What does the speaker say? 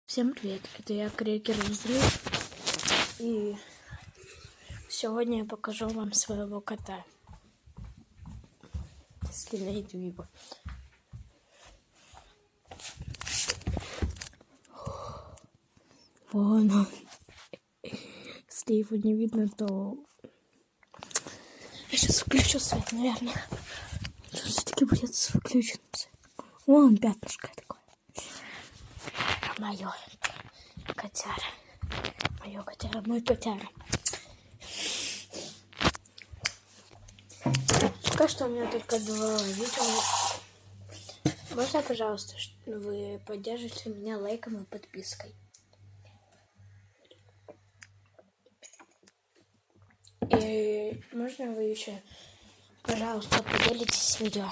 Всем привет, это я, Крекер Взрыв, и сегодня я покажу вам своего кота, если найду его. Вон он. Если его не видно, то я сейчас включу свет, наверное. Все-таки будет выключен свет. Вон пятнышко такое. Мое котяра. Мое котяра, мой котяра. Пока что у меня только 2 видео. Можно, пожалуйста, вы поддержите меня лайком и подпиской? И можно вы еще, пожалуйста, поделитесь видео?